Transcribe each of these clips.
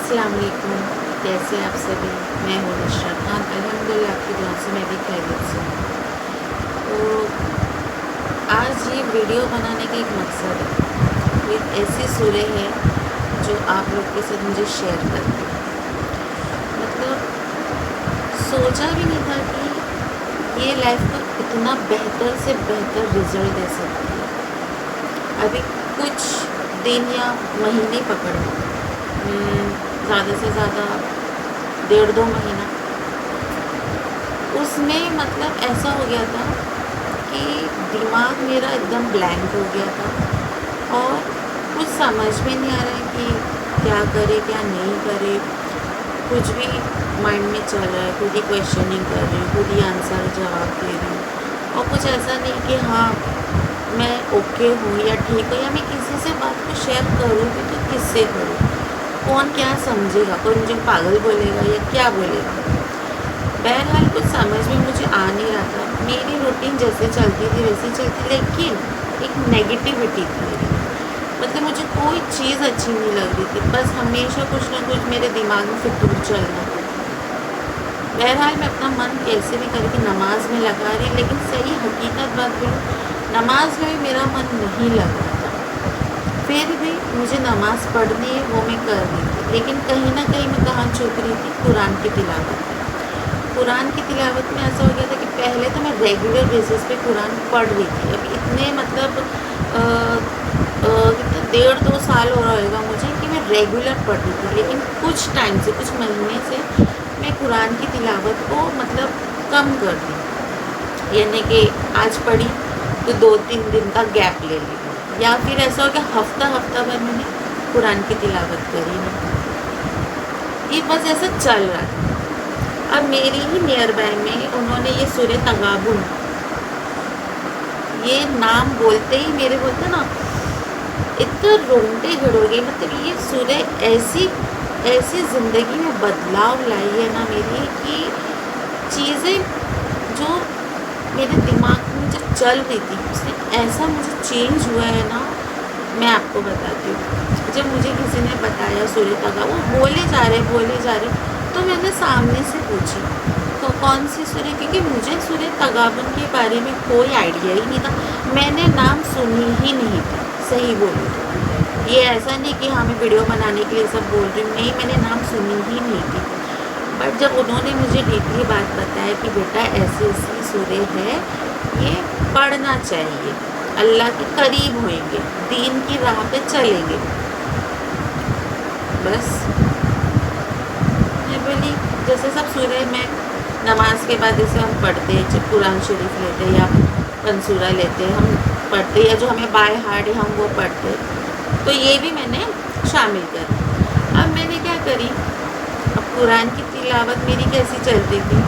अस्सलाम वालेकुम। कैसे आप सभी? मैं हूँ नुसरत खान। अल्हम्दुलिल्लाह आपकी दुआ से मैं भी खैरियत से हूँ। तो आज ये वीडियो बनाने का एक मकसद है, एक ऐसी सूरह है जो आप लोग के साथ मुझे शेयर करनी है। मतलब सोचा भी नहीं था कि ये लाइफ को इतना बेहतर से बेहतर रिज़ल्ट दे सकती है। अभी कुछ दिन या महीने पकड़ लो, ज़्यादा से ज़्यादा 1.5-2 महीना, उसमें मतलब ऐसा हो गया था कि दिमाग मेरा एकदम ब्लैंक हो गया था और कुछ समझ में नहीं आ रहा है कि क्या करे क्या नहीं करे। कुछ भी माइंड में चल रहा है, खुद ही क्वेश्चनिंग कर रही हूँ, खुद ही आंसर जवाब दे रही हूँ और कुछ ऐसा नहीं कि हाँ मैं ओके हूँ या ठीक हूँ, या मैं किसी से बात को शेयर करूँ भी तो किससे करूँ, कौन क्या समझेगा, कोई मुझे पागल बोलेगा या क्या बोलेगा। बहरहाल कुछ समझ में मुझे आ नहीं रहा था। मेरी रूटीन जैसे चलती थी वैसे चलती, लेकिन एक नेगेटिविटी थी मेरी। मतलब मुझे कोई चीज़ अच्छी नहीं लग रही थी, बस हमेशा कुछ ना कुछ मेरे दिमाग में फितूर चल रहा था। बहरहाल मैं अपना मन कैसे भी करके नमाज में लगा रही, लेकिन सही हकीकत बात बोलूँ, नमाज में भी मेरा मन नहीं लग रहा था। फिर भी मुझे नमाज़ पढ़नी है, वो मैं कर रही थी, लेकिन कहीं ना कहीं मैं कहाँ चूक रही थी, कुरान की तिलावत में। कुरान की तिलावत में ऐसा हो गया था कि पहले तो मैं रेगुलर बेसिस पे कुरान पढ़ रही थी। अब इतने मतलब कितना 1.5-2 साल हो रहा होगा मुझे कि मैं रेगुलर पढ़ रही थी, लेकिन कुछ टाइम से, कुछ महीने से मैं कुरान की तिलावत को मतलब कम कर दी। यानी कि आज पढ़ी तो 2-3 दिन का गैप ले ली, या फिर ऐसा हो गया हफ्ता भर मैंने कुरान की तिलावत करी नहीं। ये बस ऐसा चल रहा था। अब मेरी ही नियर बाय में उन्होंने ये सूरह तगाबुन, ये नाम बोलते ही मेरे बोलते ना इतना रोंगटे खड़े हो गए। मतलब ये सूरह ऐसी ऐसी ज़िंदगी में बदलाव लाई है ना मेरी, कि चीज़ें जो मेरे दिमाग में जो चल रही थी उससे ऐसा मुझे चेंज हुआ है ना, मैं आपको बताती हूँ। जब मुझे किसी ने बताया सूरह तगाबुन, वो बोले जा रहे तो मैंने सामने से पूछी तो कौन सी सूरह, क्योंकि मुझे सूरह तगाबुन के बारे में कोई आइडिया ही नहीं था। मैंने नाम सुनी ही नहीं थी, सही बोलूँ तो। ये ऐसा नहीं कि हाँ मैं वीडियो बनाने के लिए सब बोल रही हूँ, नहीं, मैंने नाम सुनी ही नहीं थी। बट जब उन्होंने मुझे डीपली बात बताया कि बेटा ऐसी ऐसी सूरह है, ये पढ़ना चाहिए, अल्लाह के करीब होएंगे, दीन की राह पे चलेंगे, बस मैं बोली जैसे सब सूरह में नमाज के बाद जैसे हम पढ़ते हैं, जब कुरान शरीफ लेते हैं या पंसूरा लेते हैं हम पढ़ते, या जो हमें बाय हार्ट है हम वो पढ़ते, तो ये भी मैंने शामिल कर। अब मैंने क्या करी, अब कुरान की तिलावत मेरी कैसी चलती थी,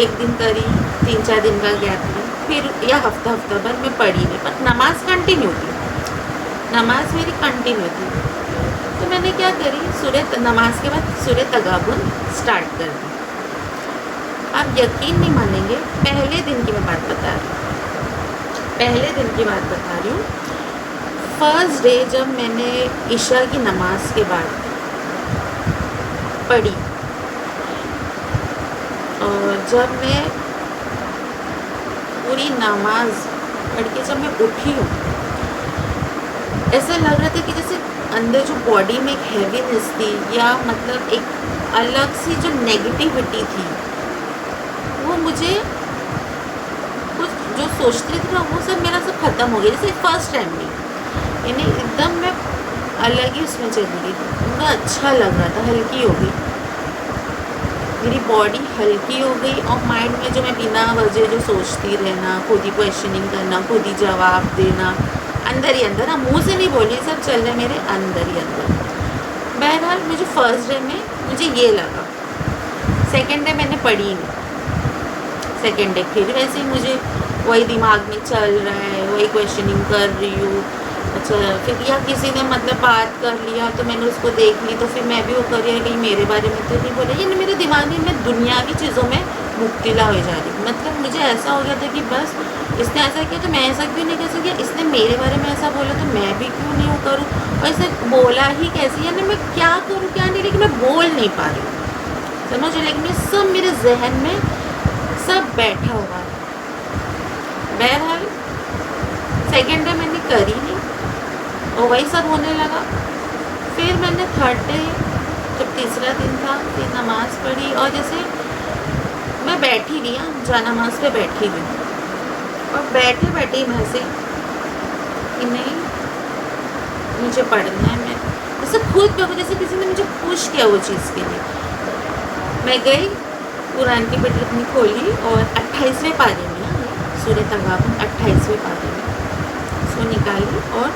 एक दिन करी, 3-4 दिन का गैप ली, फिर या हफ्ता भर मैं पढ़ी नहीं, पर नमाज कंटिन्यू थी, नमाज मेरी कंटिन्यू थी। तो मैंने क्या करी, सूरह नमाज के बाद सूरह तगाबुन स्टार्ट कर दी। आप यकीन नहीं मानेंगे, पहले दिन की मैं बात बता रही हूँ, फर्स्ट डे जब मैंने इशा की नमाज के बाद पढ़ी और जब मैं पूरी नमाज पढ़ के जब मैं उठी हूँ, ऐसा लग रहा था कि जैसे अंदर जो बॉडी में एक हैवीनेस थी, या मतलब एक अलग सी जो नेगेटिविटी थी, वो मुझे कुछ जो सोचती थी ना वो सब मेरा सब ख़त्म हो गया, जैसे फर्स्ट टाइम में, यानी एकदम मैं अलग ही उसमें चली गई। पूरा अच्छा लग रहा था, हल्की हो गई मेरी बॉडी, हल्की हो गई। और माइंड में जो मैं बिना वजह जो सोचती रहना, खुद ही क्वेश्चनिंग करना, खुद ही जवाब देना, अंदर ही अंदर, ना मुँह से नहीं बोली, सब चल रहा है मेरे अंदर ही अंदर। बहरहाल मुझे फर्स्ट डे में मुझे ये लगा, सेकेंड डे मैंने पढ़ी नहीं, सेकेंड डे फिर वैसे ही मुझे वही दिमाग में चल रहा है, वही क्वेश्चनिंग कर रही हूँ। अच्छा, फिर या किसी ने मतलब बात कर लिया तो मैंने उसको देख ली, तो फिर मैं भी वो कर रही कहीं मेरे बारे में तो नहीं बोला, ये मेरे दिमाग में मैं दुनियावी चीज़ों में मुब्तला हो जा रही। मतलब मुझे ऐसा हो गया था कि बस इसने ऐसा किया तो मैं ऐसा क्यों नहीं कर सकती, इसने मेरे बारे में ऐसा बोला तो मैं भी क्यों नहीं करूँ, और इसने बोला ही कैसे, यानी मैं क्या करूँ क्या नहीं, लेकिन मैं बोल नहीं पा रही हूँ, समझ। लेकिन ये सब मेरे जहन में सब बैठा हुआ है। बहरहाल सेकेंड डे मैंने करी नहीं और वही सब होने लगा। फिर मैंने थर्ड डे जब तीसरा दिन था फिर नमाज़ पढ़ी, और जैसे मैं बैठी हुई जा नमाज पे बैठी हुई, और बैठे बैठे ही मैं से कि नहीं मुझे पढ़ना है, मैं जैसे खुद जैसे किसी ने मुझे पुश किया वो चीज़ के लिए। मैं गई कुरान की पढ़ी अपनी खोली और 28वें पारे में सूरह तगाबुन 28वें पारे में उसको निकाली और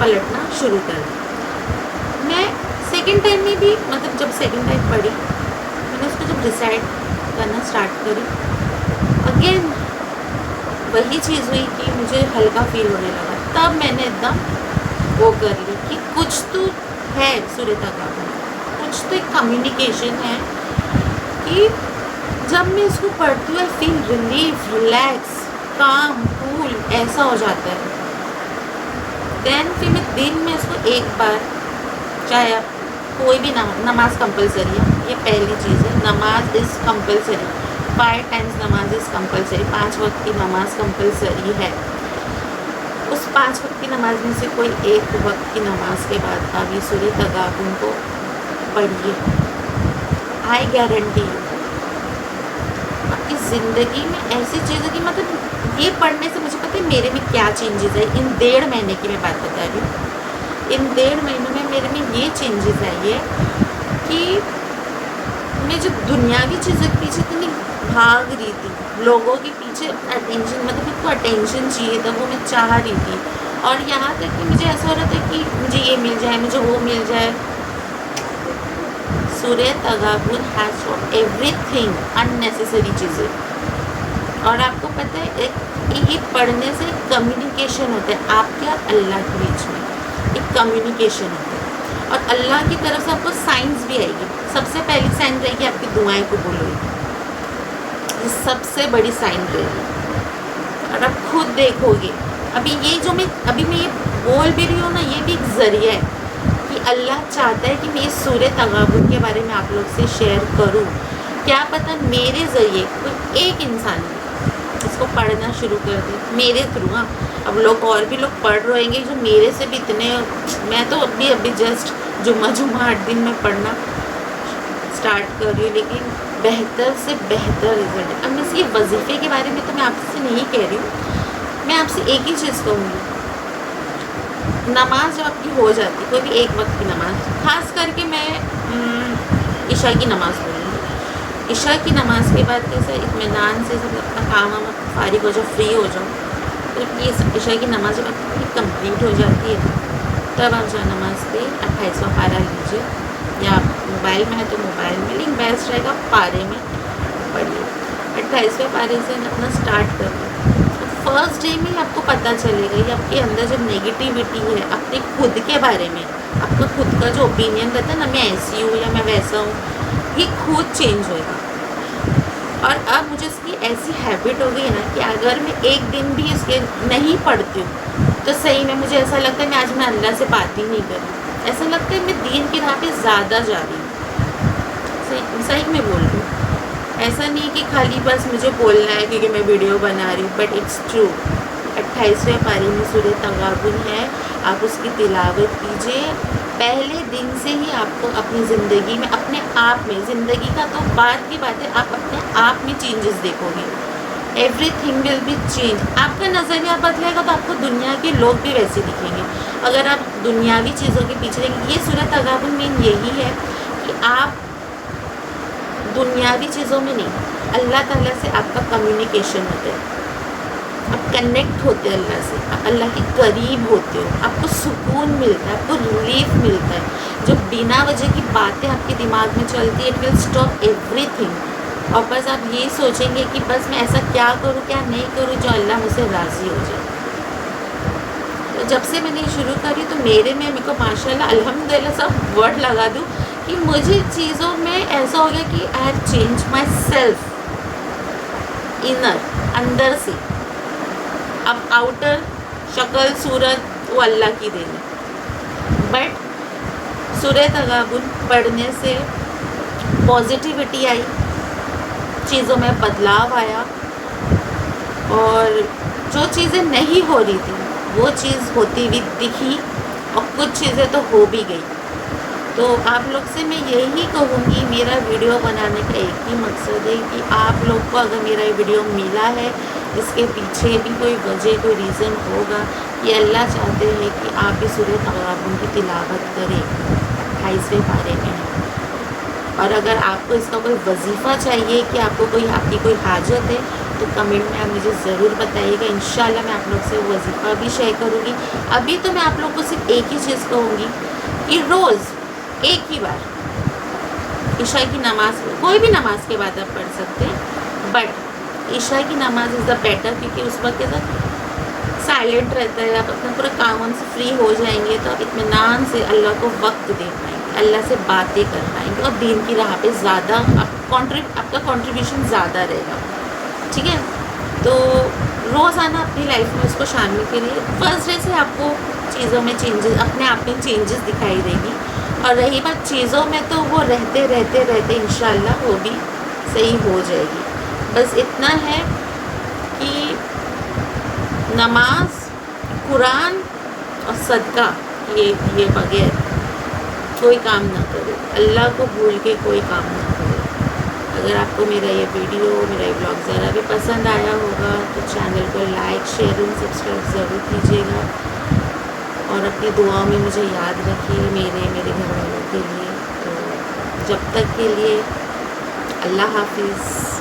पलटना शुरू कर दी। मैं सेकंड टाइम में भी मतलब जब सेकंड टाइम पढ़ी मैंने उसको जब डिसाइड करना स्टार्ट करी, अगेन वही चीज़ हुई कि मुझे हल्का फील होने लगा। तब मैंने एकदम वो कर ली कि कुछ तो है सूरह तगाबुन, कुछ तो एक कम्युनिकेशन है कि जब मैं इसको पढ़ती हूँ आई फील रिलीफ, रिलैक्स, काम, कूल ऐसा हो जाता है। देन फिर मैं दिन में इसको एक बार, चाहे आप कोई भी नमाज कंपलसरी है, ये पहली चीज़ है, नमाज इज़ कंपलसरी, 5 टाइम्स नमाज इज़ कंपलसरी, 5 वक्त की नमाज कंपलसरी है। उस 5 वक्त की नमाज में से कोई एक वक्त की नमाज के बाद आप ये सूरह तगाबुन को पढ़िए, आई गारंटी यू आपकी ज़िंदगी में ऐसी चीज़ों की, मतलब ये पढ़ने से मुझे पता है मेरे में क्या चेंजेस है। इन 1.5 महीने की मैं बात बता रही हूँ, इन 1.5 महीनों में मेरे में ये चेंजेस आई है कि मैं जो दुनियावी चीज़ों के पीछे इतनी भाग रही थी, लोगों के पीछे अटेंशन, मतलब उसको अटेंशन चाहिए था, वो मैं चाह रही थी, और यहाँ तक कि मुझे ऐसा हो रहा था कि मुझे ये मिल जाए, मुझे वो मिल जाए। सूरह तगाबुन हैज़ फॉर एवरीथिंग अननेसेसरी चीज़ें। और आपको पता है एक ये पढ़ने से कम्युनिकेशन होता है आपके और अल्लाह के बीच में, एक कम्युनिकेशन होता है, और अल्लाह की तरफ से आपको साइंस भी आएगी। सबसे पहली साइन रहेगी आपकी दुआएं कबूल होगी, ये सबसे बड़ी साइन रहेगी। और आप खुद देखोगे अभी ये जो मैं ये बोल भी रही हूँ ना, ये भी एक ज़रिया है कि अल्लाह चाहता है कि मैं इस सूरह तगाबुन के बारे में आप लोग से शेयर करूं। क्या पता मेरे ज़रिए कोई एक इंसान इसको पढ़ना शुरू कर दे मेरे थ्रू। हाँ, अब लोग और भी लोग पढ़ रहेंगे जो मेरे से भी इतने, मैं तो अभी जस्ट जुम्मा 8 दिन में पढ़ना स्टार्ट कर रही हूँ, लेकिन बेहतर से बेहतर रिजल्ट है। अब मैं इसके वजीफ़े के बारे में तो मैं आपसे नहीं कह रही हूँ, मैं आपसे एक ही चीज़ कहूँगी, नमाज जब आपकी हो जाती, कोई भी एक वक्त की नमाज, ख़ास करके मैं इशा की नमाज़ पढ़ूँगी। इशा की नमाज के बाद कैसे इत्मीनान से सब अपना काम वाम फारिग हो जाओ, फ्री हो जाओ, तो ये इशा की नमाज जब आपकी कंप्लीट हो जाती है तब आप जो नमाज पे 28वां पारा लीजिए, या मोबाइल में है तो मोबाइल में, लेकिन बेस्ट रहेगा पारे में पढ़िए। 28वें पारे से अपना स्टार्ट करिए। फर्स्ट डे में आपको पता चलेगा ये आपके अंदर जब नेगेटिविटी है अपने खुद के बारे में, आपका खुद का जो ओपिनियन रहता है ना, मैं ऐसी हूँ या मैं वैसा हूँ, ये खुद चेंज होएगा। और अब मुझे इसकी ऐसी हैबिट हो गई ना कि अगर मैं एक दिन भी इसके नहीं पढ़ती हूँ तो सही में मुझे ऐसा लगता है मैं आज मैं अल्लाह से बात ही नहीं कर रही, ऐसा लगता है मैं दीन की राह पे ज़्यादा जा रही हूँ। सही में बोल रही हूँ, ऐसा नहीं कि खाली बस मुझे बोलना है क्योंकि मैं वीडियो बना रही हूँ, बट इट्स ट्रू। 28वें पारे में सूरह तगाबुन है, आप उसकी तिलावत कीजिए। पहले दिन से ही आपको अपनी ज़िंदगी में, अपने आप में, ज़िंदगी का तो बाद की बात है, आप अपने आप में चेंजेस देखोगे। Everything will be change. आपका नज़रिया बदलेगा तो आपको दुनिया के लोग भी वैसे दिखेंगे। अगर आप दुनियावी चीज़ों के पीछे रहेंगे, ये सूरह तगाबुन में यही है कि आप दुनियावी चीज़ों में नहीं, अल्लाह ताला से आपका कम्युनिकेशन होता है, आप कनेक्ट होते हैं अल्लाह से, आप अल्लाह के करीब होते हो, आपको सुकून मिलता है, आपको रिलीफ मिलता है। जब बिना वजह की बातें आपके दिमाग में चलती है, इट विल स्टॉप एवरीथिंग, और बस आप ये सोचेंगे कि बस मैं ऐसा क्या करूँ क्या नहीं करूँ जो अल्लाह मुझसे राज़ी हो जाए। तो जब से मैंने शुरू करी तो मेरे को माशाल्लाह अल्हम्दुलिल्लाह सब वर्ड लगा दूँ कि मुझे चीज़ों में ऐसा हो गया कि I have change my self inner, अंदर से अब आउटर शक्ल सूरत वो अल्लाह की देन है, बट सूरह तगाबुन पढ़ने से पॉजिटिविटी आई, चीज़ों में बदलाव आया, और जो चीज़ें नहीं हो रही थी वो चीज़ होती हुई दिखी, और कुछ चीज़ें तो हो भी गई। तो आप लोग से मैं यही कहूँगी, मेरा वीडियो बनाने का एक ही मकसद है कि आप लोग को अगर मेरा ये वीडियो मिला है, इसके पीछे भी कोई वजह, कोई रीज़न होगा। ये अल्लाह चाहते हैं कि आप भी सूरह तगाबुन की तिलावत करें, 28वें पारे में है। और अगर आपको इसका कोई वजीफ़ा चाहिए कि आपको आपकी कोई हाजत है, तो कमेंट में आप मुझे ज़रूर बताइएगा। इंशाल्लाह मैं आप लोग से वो वजीफ़ा भी शेयर करूँगी। अभी तो मैं आप लोग को सिर्फ एक ही चीज़ कहूँगी कि रोज़ एक ही बार ईशा की नमाज़, कोई भी नमाज के बाद आप पढ़ सकते हैं, बट ईशा की नमाज़ इज़ द बेटर, क्योंकि उस वक्त तो साइलेंट रहता है, आप अपना पूरा काम से फ्री हो जाएंगे, तो आप इत्मीनान से अल्लाह को वक्त दे पाएंगे, अल्लाह से बातें कर पाएंगे, और दीन की राह पे ज़्यादा आपका कंट्रीब्यूशन ज़्यादा रहेगा। ठीक है, तो रोज़ाना अपनी लाइफ में उसको शामिल करिए। फर्स्ट डे से आपको चीज़ों में चेंजेस, अपने आप में चेंजेस दिखाई देगी। और रही बात चीज़ों में, तो वो रहते रहते रहते इंशाल्लाह वो भी सही हो जाएगी। बस इतना है कि नमाज, कुरान और सदका ये बगैर कोई काम ना करे, अल्लाह को भूल के कोई काम ना करे। अगर आपको मेरा ये वीडियो, मेरा ये ब्लॉग ज़रा भी पसंद आया होगा, तो चैनल को लाइक, शेयर और सब्सक्राइब ज़रूर कीजिएगा, और अपनी दुआओं में मुझे याद रखिए, मेरे घर वालों के लिए। तो जब तक के लिए अल्लाह हाफिज़।